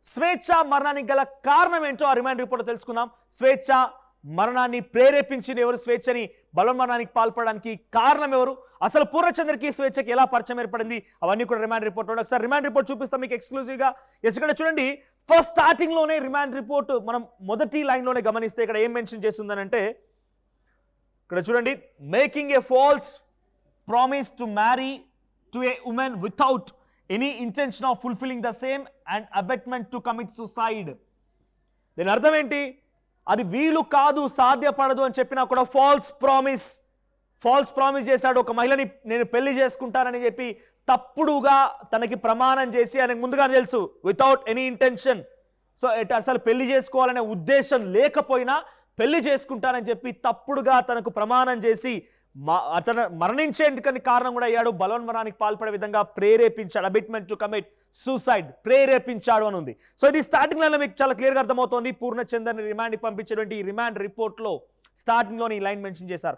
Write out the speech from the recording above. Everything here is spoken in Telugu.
స్వేచ్ఛ మరణానికి గల కారణం ఏంటో ఆ రిమాండ్ రిపోర్ట్ తెలుసుకుందాం. స్వేచ్ఛ మరణాన్ని ప్రేరేపించిన ఎవరు, స్వేచ్ఛని బలవన్మరణానికి పాల్పడడానికి కారణం ఎవరు, అసలు పూర్ణచంద్రకి స్వేచ్ఛకి ఎలా పరిచయం ఏర్పడింది, అవన్నీ కూడా రిమాండ్ రిపోర్ట్. ఒకసారి రిమాండ్ రిపోర్ట్ చూపిస్తాం మీకు ఎక్స్క్లూజివ్గా. ఇక్కడ చూడండి, ఫస్ట్ స్టార్టింగ్ లోనే రిమాండ్ రిపోర్ట్ మనం మొదటి లైన్ లోనే గమనిస్తే ఇక్కడ ఏం మెన్షన్ చేస్తుందనంటే, ఇక్కడ చూడండి, making a falls promise to marry to A women without any intention of fulfilling the same and abetment to commit suicide. దీని అర్థం ఏంటి? అది వీలు కాదు, సాధ్యపడదు అని చెప్పినా కూడా ఫాల్స్ ప్రామిస్ చేశాడు. ఒక మహిళని నేను పెళ్లి చేసుకుంటానని చెప్పి తప్పుడుగా తనకి ప్రమాణం చేసి, ఆయనకు ముందుగా తెలుసు వితౌట్ ఎనీ ఇంటెన్షన్, సో అసలు పెళ్లి చేసుకోవాలనే ఉద్దేశం లేకపోయినా పెళ్లి చేసుకుంటానని చెప్పి తప్పుడుగా తనకు ప్రమాణం చేసి అతను మరణించేందుకని కారణం కూడా అయ్యాడు. బలవన్మరణానికి పాల్పడే విధంగా ప్రేరేపించాడు, అబిట్మెంట్ టు కమిట్ సూసైడ్, ప్రేరేపించాడు అని ఉంది. సో ఇది స్టార్టింగ్ లైన్లో మీకు చాలా క్లియర్గా అర్థమవుతోంది. పూర్ణచంద్రని రిమాండ్కి పంపించేటువంటి ఈ రిమాండ్ రిపోర్ట్లో స్టార్టింగ్లోని ఈ లైన్ మెన్షన్ చేశారు.